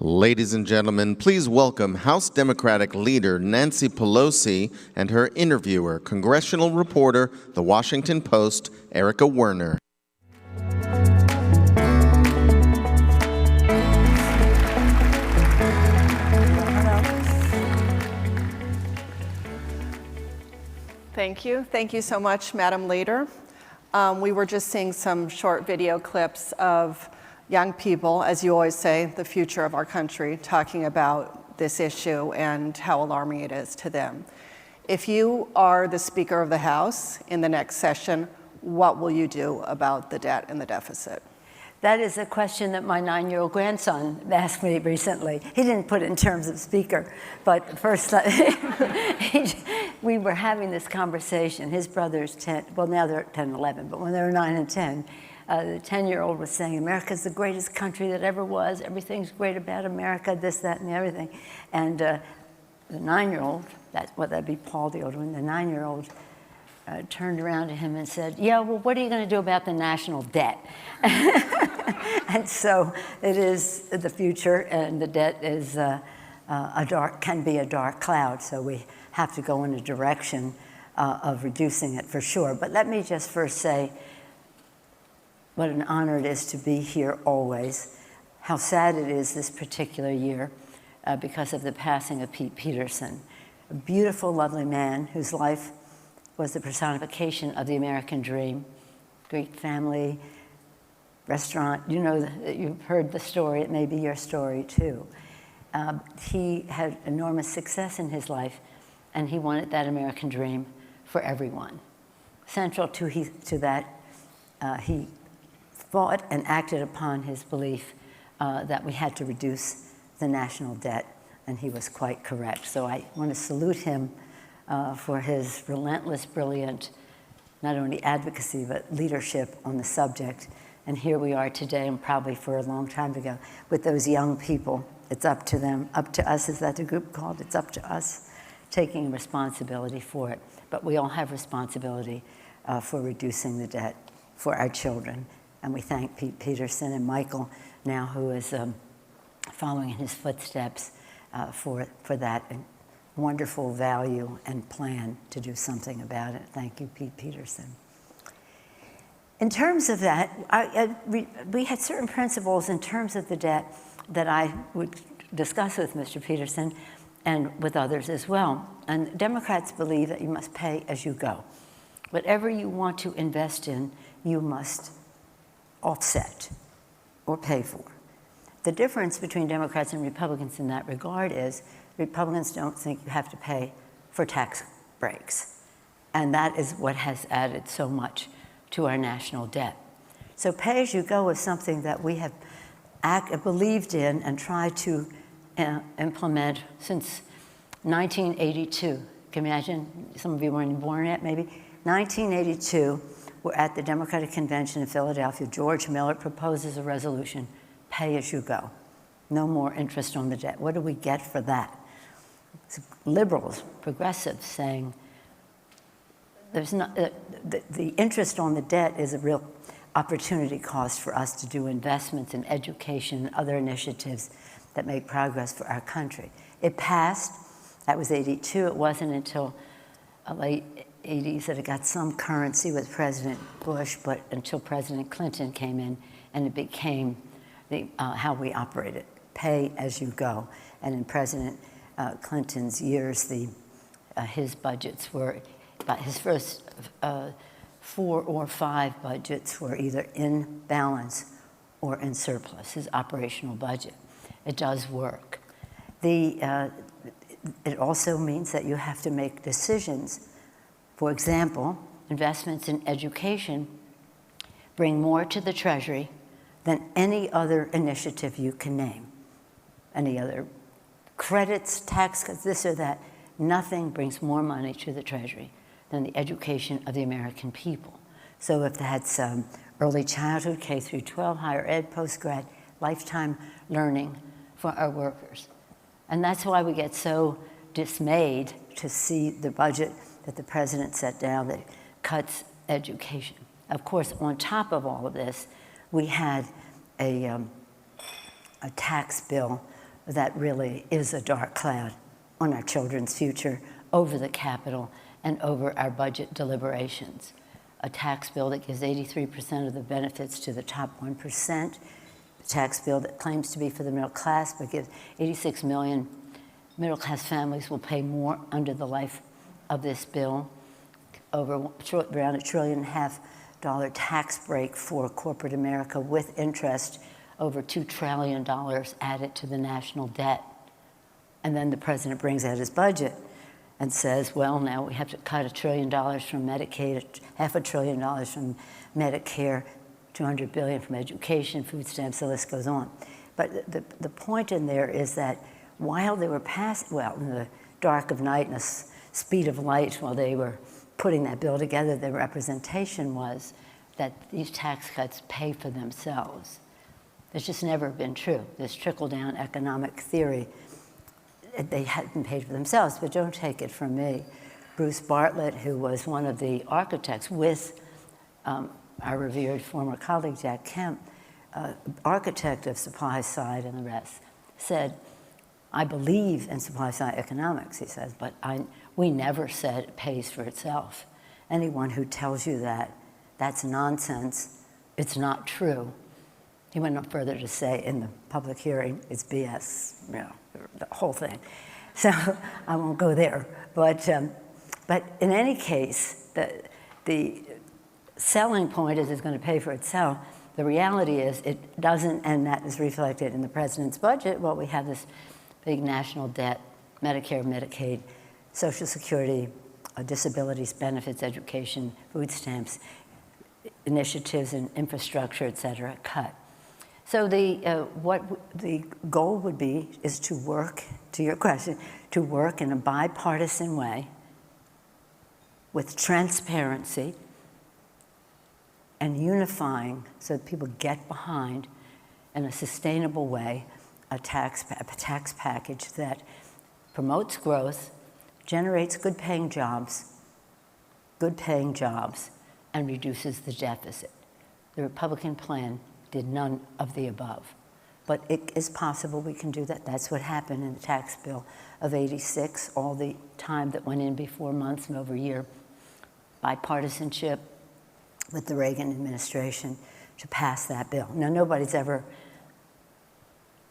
Ladies and gentlemen, please welcome House Democratic leader Nancy Pelosi and her interviewer, congressional reporter, The Washington Post, Erica Werner. Thank you. Thank you so much, Madam Leader. We were just seeing some short video clips of young people, as you always say, the future of our country, talking about this issue and how alarming it is to them. If you are the Speaker of the House in the next session, what will you do about the debt and the deficit? That is a question that my 9-year-old grandson asked me recently. He didn't put it in terms of speaker, but first we were having this conversation. His brother's 10, well now they're 10 and 11, but when they were 9 and 10, the 10-year-old was saying, America's the greatest country that ever was. Everything's great about America, this, that, and everything. And the 9-year-old, that'd be Paul, the older one, the 9-year-old turned around to him and said, yeah, well, what are you going to do about the national debt? And so it is the future, and the debt is can be a dark cloud, so we have to go in a direction of reducing it for sure. But let me just first say what an honor it is to be here always, how sad it is this particular year because of the passing of Pete Peterson, a beautiful, lovely man whose life was the personification of the American dream. Great family, restaurant, you know, you've heard the story, it may be your story too. He had enormous success in his life, and he wanted that American dream for everyone. Central to that, he fought and acted upon his belief that we had to reduce the national debt, and he was quite correct. So I want to salute him for his relentless, brilliant, not only advocacy, but leadership on the subject. And here we are today, and probably for a long time ago, with those young people. It's up to them, up to us, is that the group called? It's up to us, taking responsibility for it. But we all have responsibility for reducing the debt for our children. And we thank Pete Peterson and Michael now, who is following in his footsteps for that wonderful value and plan to do something about it. Thank you, Pete Peterson. In terms of that, we had certain principles in terms of the debt that I would discuss with Mr. Peterson and with others as well. And Democrats believe that you must pay as you go. Whatever you want to invest in, you must offset or pay for. The difference between Democrats and Republicans in that regard is Republicans don't think you have to pay for tax breaks. And that is what has added so much to our national debt. So pay as you go is something that we have believed in and tried to implement since 1982. Can you imagine? Some of you weren't born yet, maybe. 1982, we're at the Democratic Convention in Philadelphia. George Miller proposes a resolution, pay as you go. No more interest on the debt. What do we get for that? It's liberals, progressives saying there's not, the interest on the debt is a real opportunity cost for us to do investments in education and other initiatives that make progress for our country. It passed, that was 82. It wasn't until late 80s that it got some currency with President Bush, but until President Clinton came in, and it became how we operated, pay as you go. And in President Clinton's years, his budgets were, his first 4 or 5 budgets were either in balance or in surplus, his operational budget. It does work. It also means that you have to make decisions. For example, investments in education bring more to the Treasury than any other initiative you can name. Any other credits, tax cuts, this or that, nothing brings more money to the Treasury than the education of the American people. So if that's early childhood, K through 12, higher ed, post-grad, lifetime learning for our workers. And that's why we get so dismayed to see the budget that the president set down that cuts education. Of course, on top of all of this, we had a tax bill that really is a dark cloud on our children's future, over the Capitol, and over our budget deliberations. A tax bill that gives 83% of the benefits to the top 1%, a tax bill that claims to be for the middle class, but gives 86 million middle-class families will pay more under the life of this bill, over around $1.5 trillion tax break for corporate America with interest, over $2 trillion added to the national debt. And then the president brings out his budget and says, well, now we have to cut $1 trillion from Medicaid, $500 billion from Medicare, $200 billion from education, food stamps, the list goes on. But the point in there is that while they were in the dark of night and the speed of light, while they were putting that bill together, the representation was that these tax cuts pay for themselves. That's just never been true. This trickle-down economic theory, they hadn't paid for themselves, but don't take it from me. Bruce Bartlett, who was one of the architects with our revered former colleague Jack Kemp, architect of supply side and the rest, said, I believe in supply side economics, he says, but we never said it pays for itself. Anyone who tells you that, that's nonsense, it's not true. He went on further to say in the public hearing, it's BS, you know, the whole thing. So I won't go there. But in any case, the selling point is it's going to pay for itself. The reality is it doesn't, and that is reflected in the president's budget. Well, we have this big national debt, Medicare, Medicaid, Social Security, disabilities, benefits, education, food stamps, initiatives in infrastructure, et cetera, cut. So what the goal would be is to work, to your question, to work in a bipartisan way with transparency and unifying so that people get behind in a sustainable way a tax package that promotes growth, generates good-paying jobs, and reduces the deficit. The Republican plan did none of the above. But it is possible we can do that. That's what happened in the tax bill of '86, all the time that went in before months and over a year, bipartisanship with the Reagan administration to pass that bill. Now,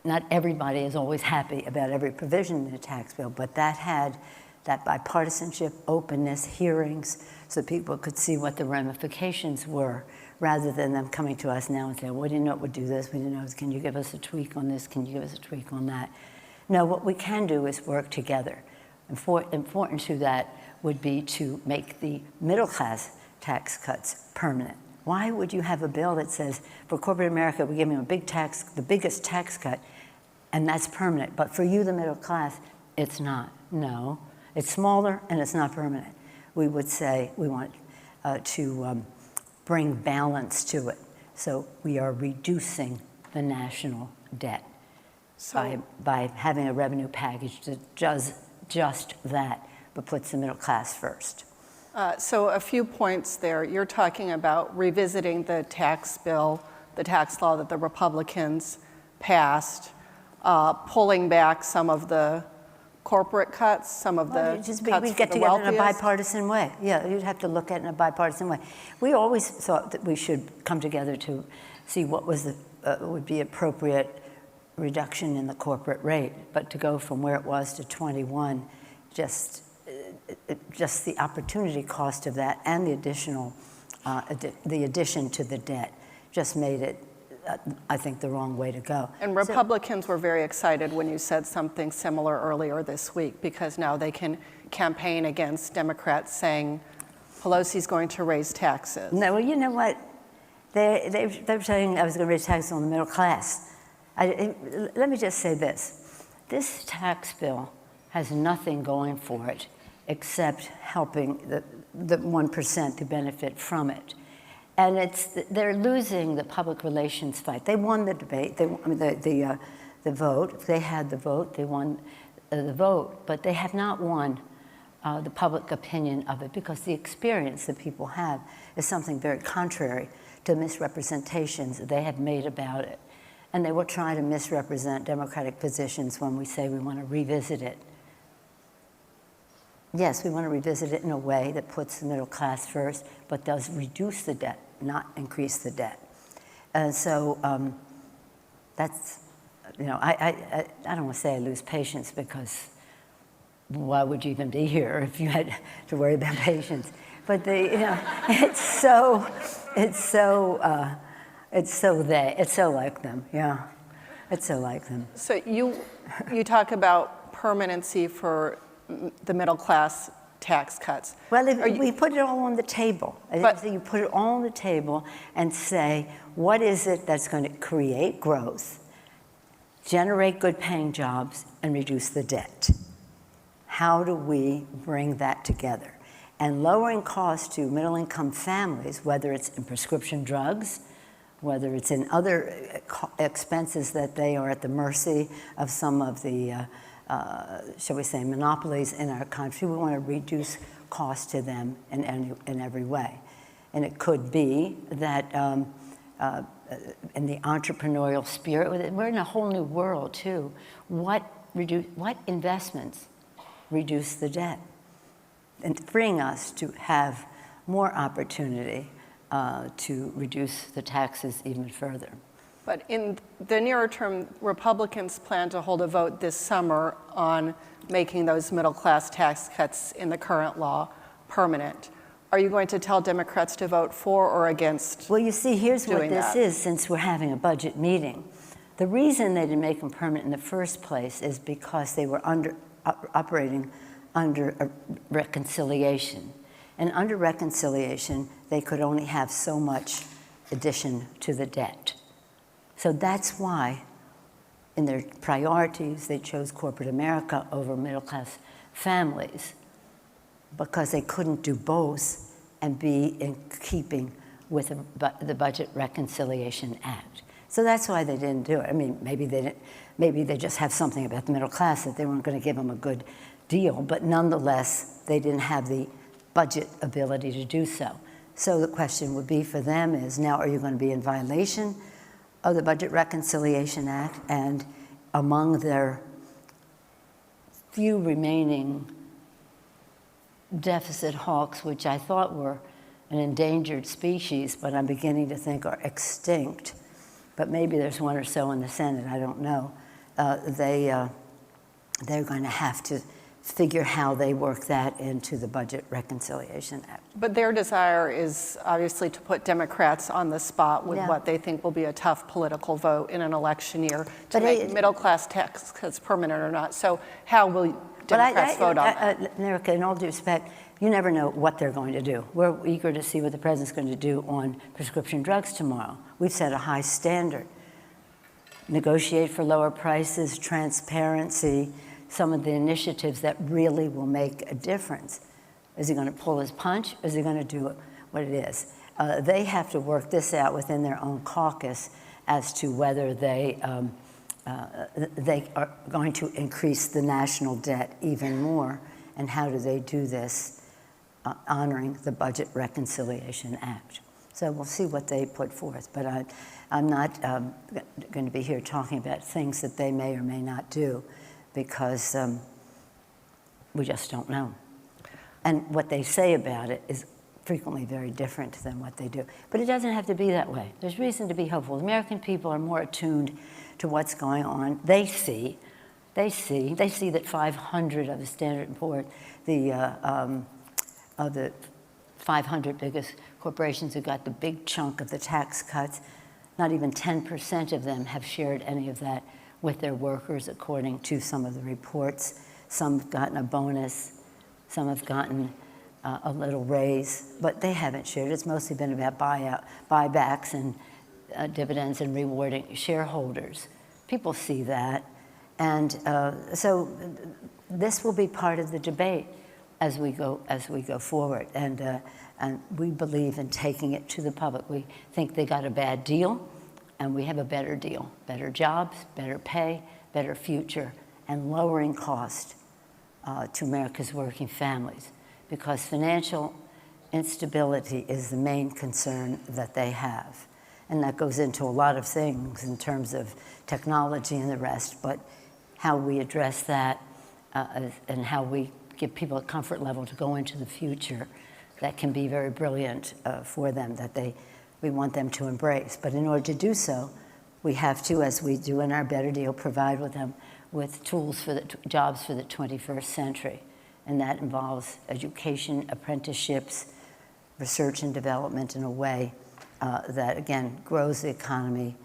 not everybody is always happy about every provision in the tax bill, but that had that bipartisanship, openness, hearings, so people could see what the ramifications were, rather than them coming to us now and saying, well, we didn't know it would do this, we didn't know, can you give us a tweak on this, can you give us a tweak on that? No, what we can do is work together. Important to that would be to make the middle class tax cuts permanent. Why would you have a bill that says, for corporate America, we give you the biggest tax cut, and that's permanent, but for you, the middle class, it's not? No, it's smaller and it's not permanent. We would say we want to bring balance to it. So we are reducing the national debt by having a revenue package that does just that, but puts the middle class first. So a few points there. You're talking about revisiting the tax bill, the tax law that the Republicans passed, pulling back some of the corporate cuts, some of the cuts for the wealthiest. We'd get together in a bipartisan way. Yeah, you'd have to look at it in a bipartisan way. We always thought that we should come together to see what was would be appropriate reduction in the corporate rate, but to go from where it was to 21, just the opportunity cost of that and the additional, the addition to the debt just made it, I think, the wrong way to go. And Republicans were very excited when you said something similar earlier this week, because now they can campaign against Democrats saying Pelosi's going to raise taxes. No, well, you know what? They were saying I was going to raise taxes on the middle class. Let me just say this. This tax bill has nothing going for it except helping the 1% to benefit from it. And they're losing the public relations fight. They won the debate, the vote. They had the vote, they won the vote, but they have not won the public opinion of it, because the experience that people have is something very contrary to misrepresentations that they have made about it. And they will try to misrepresent Democratic positions when we say we want to revisit it. Yes, we want to revisit it in a way that puts the middle class first, but does reduce the debt, not increase the debt. And so that's, I don't want to say I lose patience, because why would you even be here if you had to worry about patience? But it's so like them, yeah. It's so like them. So you talk about permanency for the middle class tax cuts. Well, we put it all on the table. You put it all on the table and say, what is it that's going to create growth, generate good paying jobs, and reduce the debt? How do we bring that together? And lowering costs to middle income families, whether it's in prescription drugs, whether it's in other expenses that they are at the mercy of some of the, shall we say, monopolies in our country. We want to reduce costs to them in every way. And it could be that in the entrepreneurial spirit, we're in a whole new world too. What investments reduce the debt and freeing us to have more opportunity to reduce the taxes even further. But in the nearer term, Republicans plan to hold a vote this summer on making those middle class tax cuts in the current law permanent. Are you going to tell Democrats to vote for or against? Well, you see, here's what this that? is, since we're having a budget meeting. The reason they didn't make them permanent in the first place is because they were operating under a reconciliation. And under reconciliation, they could only have so much addition to the debt. So that's why, in their priorities, they chose corporate America over middle-class families, because they couldn't do both and be in keeping with the Budget Reconciliation Act. So that's why they didn't do it. I mean, maybe they just have something about the middle class that they weren't going to give them a good deal, but nonetheless, they didn't have the budget ability to do so. So the question would be for them is, now are you going to be in violation of the Budget Reconciliation Act? And among their few remaining deficit hawks, which I thought were an endangered species, but I'm beginning to think are extinct, but maybe there's one or so in the Senate, I don't know, they're going to have to figure how they work that into the Budget Reconciliation Act. But their desire is obviously to put Democrats on the spot with what they think will be a tough political vote in an election year to make middle-class tax cuts permanent or not. So how will Democrats vote on that? Erica, in all due respect, you never know what they're going to do. We're eager to see what the president's going to do on prescription drugs tomorrow. We've set a high standard. Negotiate for lower prices, transparency, some of the initiatives that really will make a difference. Is he going to pull his punch? Is he going to do what it is? They have to work this out within their own caucus as to whether they are going to increase the national debt even more, and how do they do this honoring the Budget Reconciliation Act. So we'll see what they put forth, but I'm not going to be here talking about things that they may or may not do, because we just don't know. And what they say about it is frequently very different than what they do. But it doesn't have to be that way. There's reason to be hopeful. American people are more attuned to what's going on. They see that 500 of the Standard & Poor's, of the 500 biggest corporations who got the big chunk of the tax cuts, not even 10% of them have shared any of that with their workers, according to some of the reports. Some have gotten a bonus, some have gotten a little raise, but they haven't shared. It's mostly been about buybacks and dividends and rewarding shareholders. People see that, and so this will be part of the debate as we go forward. And we believe in taking it to the public. We think they got a bad deal, and we have a better deal. Better jobs, better pay, better future, and lowering cost to America's working families, because financial instability is the main concern that they have. And that goes into a lot of things in terms of technology and the rest, but how we address that and how we give people a comfort level to go into the future that can be very brilliant for them, that we want them to embrace. But in order to do so, we have to, as we do in our Better Deal, provide with them with tools for the jobs for the 21st century. And that involves education, apprenticeships, research and development in a way that, again, grows the economy,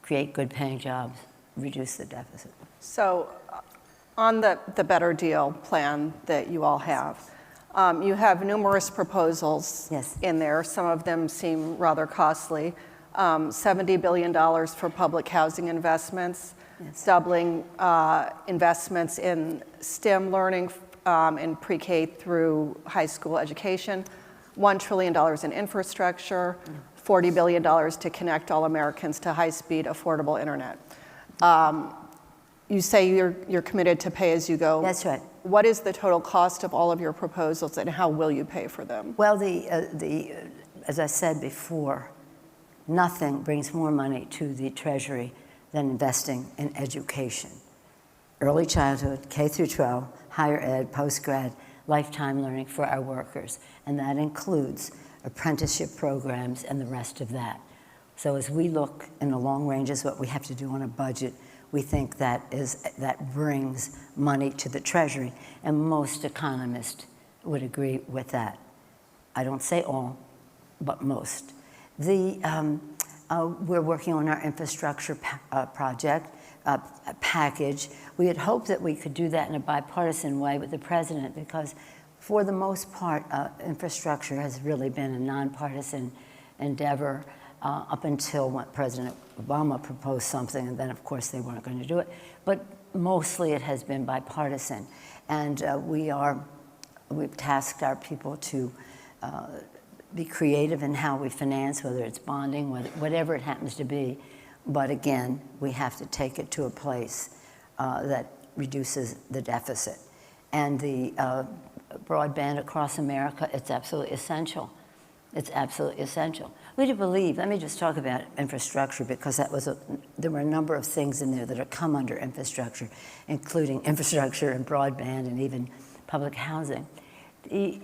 create good paying jobs, reduce the deficit. So on the Better Deal plan that you all have, you have numerous proposals Yes. in there. Some of them seem rather costly. $70 billion for public housing investments, Yes. doubling investments in STEM learning in pre-K through high school education, $1 trillion in infrastructure, $40 billion to connect all Americans to high-speed, affordable internet. You say you're committed to pay as you go. That's right. What is the total cost of all of your proposals, and how will you pay for them? Well, as I said before, nothing brings more money to the Treasury than investing in education. Early childhood, K through 12, higher ed, post-grad, lifetime learning for our workers. And that includes apprenticeship programs and the rest of that. So as we look in the long range as what we have to do on a budget, we think that brings money to the Treasury. And most economists would agree with that. I don't say all, but most. We're working on our infrastructure project package. We had hoped that we could do that in a bipartisan way with the president, because for the most part, infrastructure has really been a nonpartisan endeavor up until when President Obama proposed something, and then of course they weren't going to do it. But mostly it has been bipartisan. And we've tasked our people to be creative in how we finance, whether it's bonding, whatever it happens to be. But again, we have to take it to a place that reduces the deficit. And the broadband across America, it's absolutely essential. It's absolutely essential. We do believe, let me just talk about infrastructure, because there were a number of things in there that have come under infrastructure, including infrastructure and broadband and even public housing. The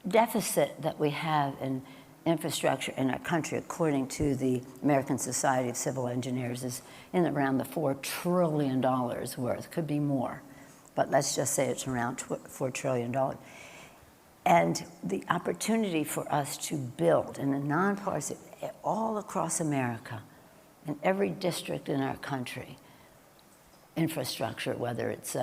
deficit that we have in infrastructure in our country, according to the American Society of Civil Engineers, is in around the $4 trillion worth. Could be more, but let's just say it's around $4 trillion. And the opportunity for us to build in a nonpartisan, all across America, in every district in our country, infrastructure, whether it's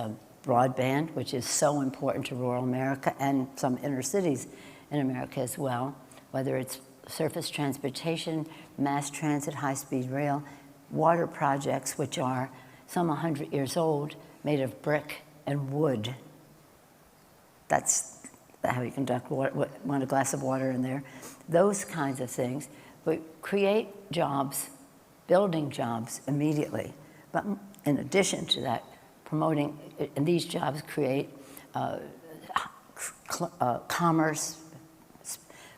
broadband, which is so important to rural America and some inner cities in America as well, whether it's surface transportation, mass transit, high-speed rail, water projects, which are some 100 years old, made of brick and wood. That's how you conduct water, want a glass of water in there. Those kinds of things. But create jobs, building jobs immediately. But in addition to that, promoting, and these jobs create commerce,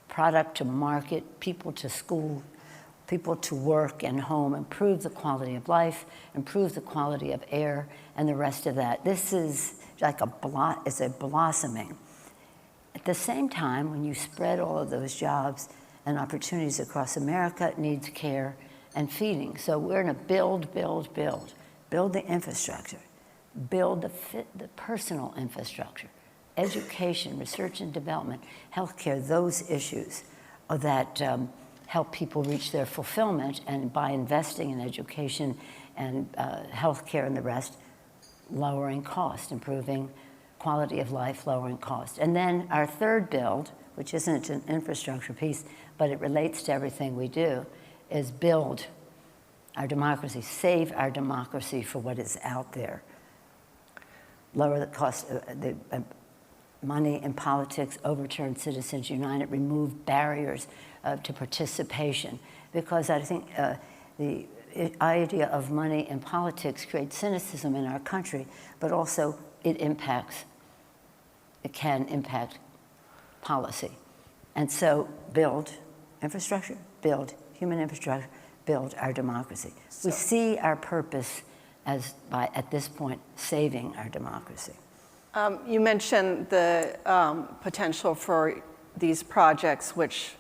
product to market, people to school, people to work and home, improve the quality of life, improve the quality of air, and the rest of that. This is like it's a blossoming. At the same time, when you spread all of those jobs and opportunities across America, it needs care and feeding. So we're in a build. Build the infrastructure. Build the personal infrastructure. Education, research and development, healthcare, those issues that help people reach their fulfillment, and by investing in education and healthcare and the rest, lowering cost, improving quality of life, lowering cost. And then our third build, which isn't an infrastructure piece, but it relates to everything we do, is build our democracy, save our democracy for what is out there. Lower the cost of the money in politics, overturn Citizens United, remove barriers to participation. Because I think the idea of money in politics creates cynicism in our country, but also it can impact policy. And so build infrastructure, build human infrastructure, build our democracy. We see our purpose as, at this point, saving our democracy. You mentioned the potential for these projects, which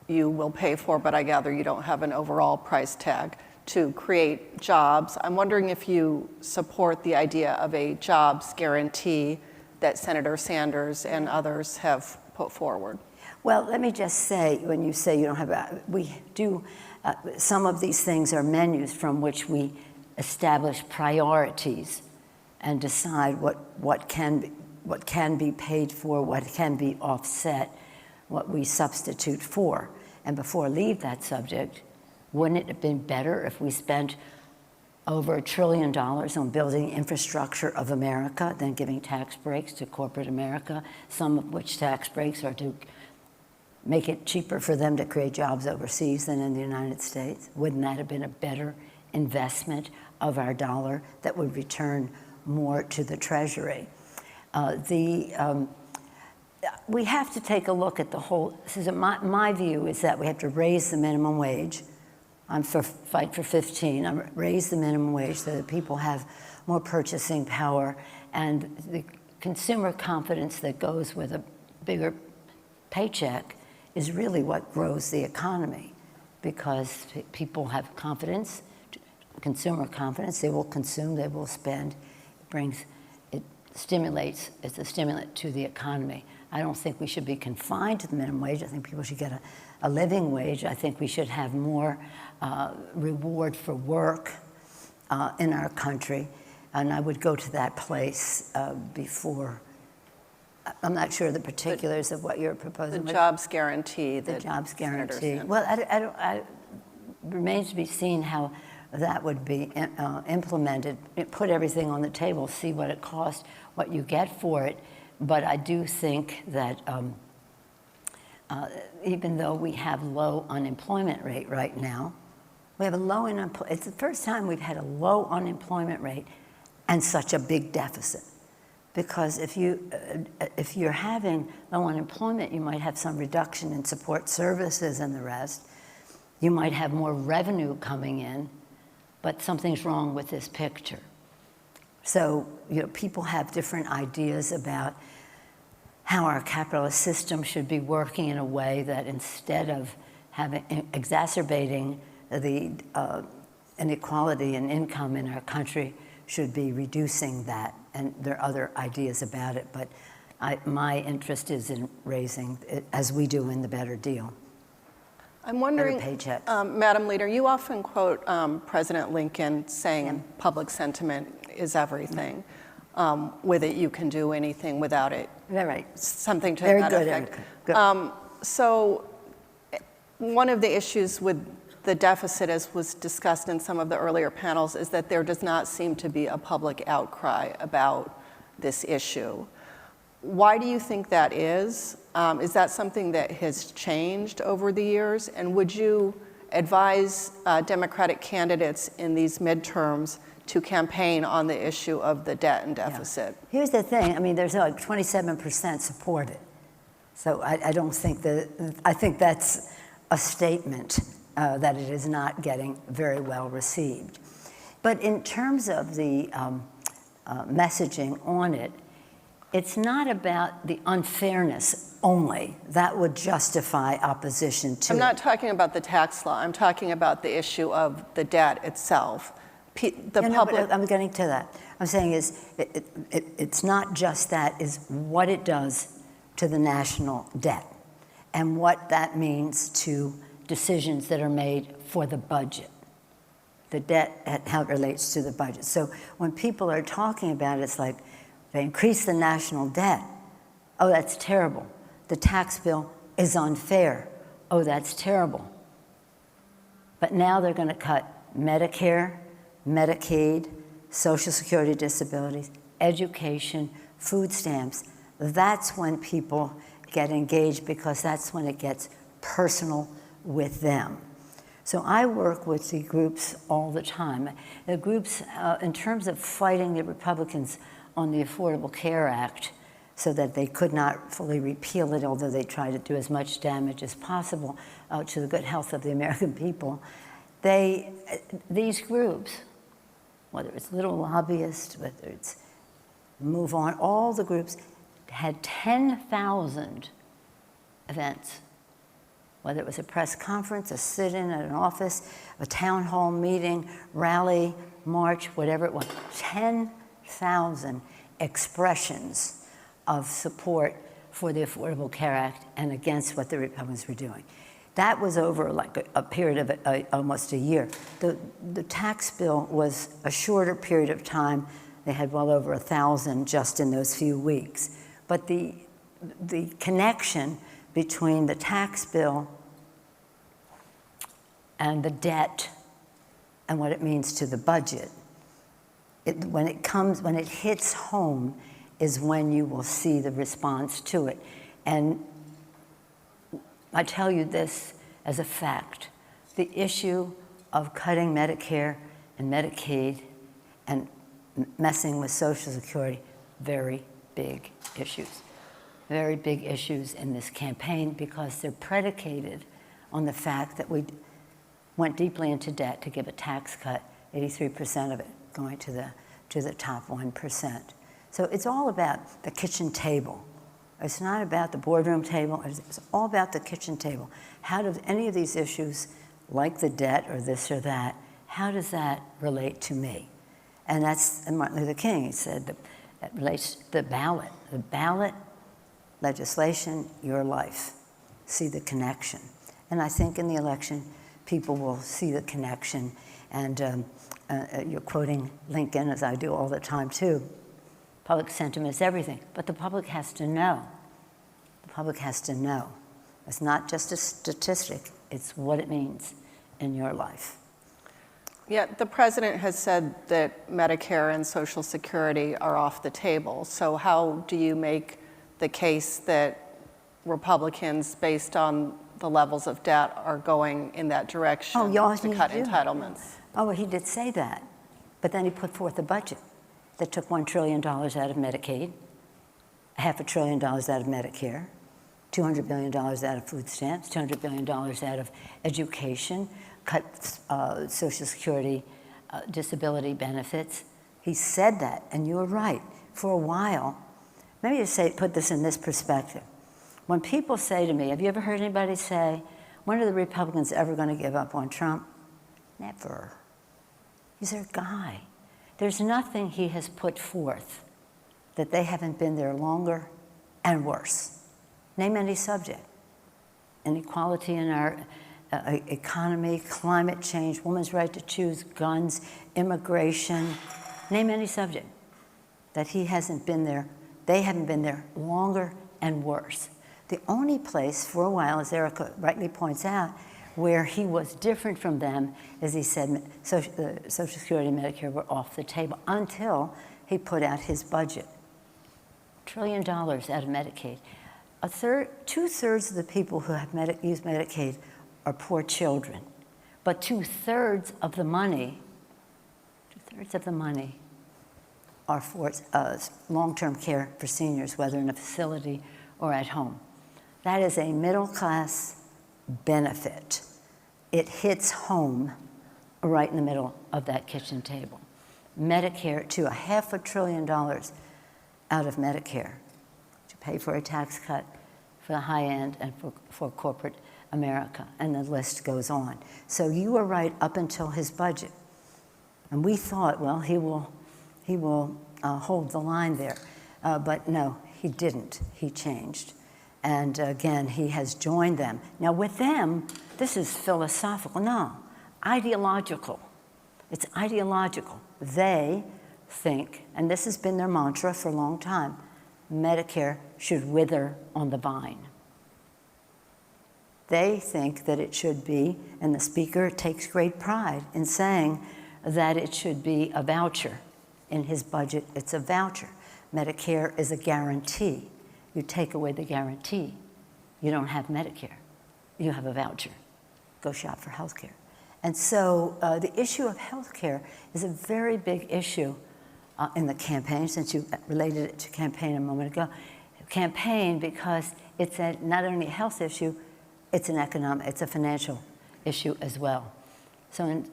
you will pay for, but I gather you don't have an overall price tag, to create jobs. I'm wondering if you support the idea of a jobs guarantee that Senator Sanders and others have put forward. Well, let me just say, when you say you don't have, we do, some of these things are menus from which we establish priorities and decide what can be paid for, what can be offset, what we substitute for. And before I leave that subject, wouldn't it have been better if we spent over $1 trillion on building infrastructure of America than giving tax breaks to corporate America, some of which tax breaks are to make it cheaper for them to create jobs overseas than in the United States? Wouldn't that have been a better investment of our dollar that would return more to the Treasury? We have to take a look at the whole. My view is that we have to raise the minimum wage. I'm for fight for 15. I'm raise the minimum wage so that people have more purchasing power, and the consumer confidence that goes with a bigger paycheck is really what grows the economy, because people have confidence, consumer confidence. They will consume, they will spend. It stimulates. It's a stimulant to the economy. I don't think we should be confined to the minimum wage. I think people should get a living wage. I think we should have more reward for work in our country. And I would go to that place before. I'm not sure the particulars of what you're proposing. The jobs guarantee. The jobs guarantee. Well, I remains to be seen how that would be implemented. Put everything on the table, see what it costs, what you get for it. But I do think that even though we have low unemployment rate right now, we have a low unemployment. It's the first time we've had a low unemployment rate and such a big deficit. Because if you're having low unemployment, you might have some reduction in support services and the rest. You might have more revenue coming in, but something's wrong with this picture. So, people have different ideas about how our capitalist system should be working in a way that instead of exacerbating the inequality in income in our country, should be reducing that. And there are other ideas about it, but my interest is in raising it, as we do in the Better Deal. I'm wondering, Madam Leader, you often quote President Lincoln saying public sentiment is everything. With it, you can do anything. Without it, right. Something to Very that good, effect. Good. So one of the issues with the deficit, as was discussed in some of the earlier panels, is that there does not seem to be a public outcry about this issue. Why do you think that is? Is that something that has changed over the years? And would you advise Democratic candidates in these midterms to campaign on the issue of the debt and deficit? Yeah. Here's the thing. I mean, there's like 27% support it. So I don't think that, I think that's a statement that it is not getting very well received. But in terms of the messaging on it, it's not about the unfairness only. That would justify opposition to it. I'm not talking about the tax law. I'm talking about the issue of the debt itself. I'm getting to that. I'm saying it's not just that, is what it does to the national debt and what that means to decisions that are made for the budget. The debt and how it relates to the budget. So when people are talking about it, it's like they increase the national debt. Oh, that's terrible. The tax bill is unfair. Oh, that's terrible. But now they're going to cut Medicare, Medicaid, Social Security disabilities, education, food stamps. That's when people get engaged, because that's when it gets personal with them. So I work with the groups all the time. The groups, in terms of fighting the Republicans on the Affordable Care Act, so that they could not fully repeal it, although they tried to do as much damage as possible to the good health of the American people. These groups, whether it's little lobbyists, whether it's Move On, all the groups had 10,000 events, whether it was a press conference, a sit-in at an office, a town hall meeting, rally, march, whatever it was, 10,000 expressions of support for the Affordable Care Act and against what the Republicans were doing. That was over like a period of almost a year. The tax bill was a shorter period of time. They had well over 1,000 just in those few weeks. But the connection between the tax bill and the debt and what it means to the budget, when it hits home is when you will see the response to it. And I tell you this as a fact, the issue of cutting Medicare and Medicaid and messing with Social Security, very big issues. Very big issues in this campaign because they're predicated on the fact that we went deeply into debt to give a tax cut, 83% of it going to the top 1%. So it's all about the kitchen table. It's not about the boardroom table. It's all about the kitchen table. How do any of these issues, like the debt or this or that, how does that relate to me? And that's Martin Luther King. He said that relates to the ballot. The ballot, legislation, your life. See the connection. And I think in the election, people will see the connection. And you're quoting Lincoln, as I do all the time, too. Public sentiment is everything, but the public has to know. The public has to know. It's not just a statistic, it's what it means in your life. Yeah, the president has said that Medicare and Social Security are off the table. So how do you make the case that Republicans, based on the levels of debt, are going in that direction to cut entitlements? Oh, well, he did say that, but then he put forth a budget that took $1 trillion out of Medicaid, $500 billion out of Medicare, $200 billion out of food stamps, $200 billion out of education, cut Social Security disability benefits. He said that, and you were right. For a while, let me just put this in this perspective. When people say to me, have you ever heard anybody say, when are the Republicans ever going to give up on Trump? Never. He's their guy. There's nothing he has put forth that they haven't been there longer and worse. Name any subject. Inequality in our economy, climate change, women's right to choose, guns, immigration. Name any subject that he hasn't been there, they haven't been there longer and worse. The only place for a while, as Erica rightly points out, where he was different from them, as he said, Social Security and Medicare were off the table until he put out his budget. $1 trillion out of Medicaid. Two-thirds of the people who have used Medicaid are poor children, but two-thirds of the money are for long-term care for seniors, whether in a facility or at home. That is a middle-class benefit. It hits home right in the middle of that kitchen table. Medicare, to $500 billion out of Medicare to pay for a tax cut for the high end and for corporate America, and the list goes on. So you were right up until his budget. And we thought, well, he will hold the line there. But no, he didn't. He changed. And again, he has joined them. Now with them, this is philosophical. No, ideological. It's ideological. They think, and this has been their mantra for a long time, Medicare should wither on the vine. They think that it should be, and the speaker takes great pride in saying that it should be a voucher. In his budget, it's a voucher. Medicare is a guarantee. You take away the guarantee, you don't have Medicare. You have a voucher. Go shop for health care. And so the issue of health care is a very big issue in the campaign, since you related it to campaign a moment ago. campaign because it's not only a health issue, it's a financial issue as well. So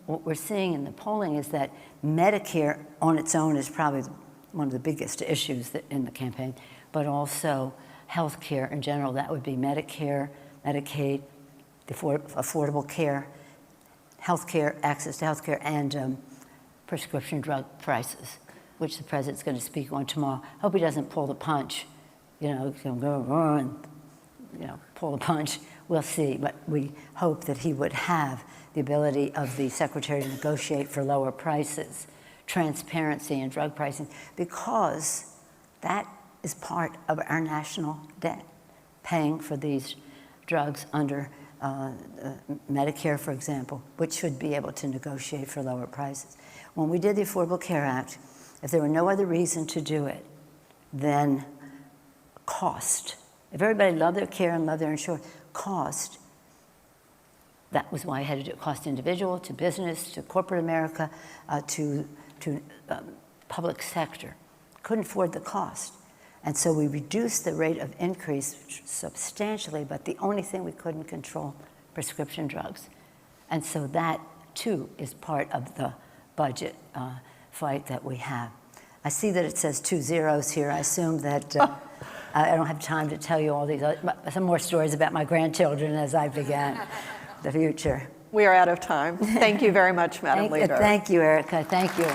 what we're seeing in the polling is that Medicare on its own is probably one of the biggest issues in the campaign, but also health care in general. That would be Medicare, Medicaid, affordable care, health care, access to health care, and prescription drug prices, which the president's going to speak on tomorrow. I hope he doesn't pull the punch, he's going to go and pull the punch. We'll see, but we hope that he would have the ability of the secretary to negotiate for lower prices, transparency in drug pricing, because that is part of our national debt, paying for these drugs under Medicare, for example, which should be able to negotiate for lower prices. When we did the Affordable Care Act, if there were no other reason to do it than cost, if everybody loved their care and loved their insurance, cost, that was why I had to do it. Cost individual, to business, to corporate America, to public sector. Couldn't afford the cost. And so we reduced the rate of increase substantially, but the only thing we couldn't control, prescription drugs. And so that, too, is part of the budget fight that we have. I see that it says 2 zeros here. I assume that I don't have time to tell you all these some more stories about my grandchildren as I began the future. We are out of time. Thank you very much, Madam Leader. Thank you, Erica. Thank you.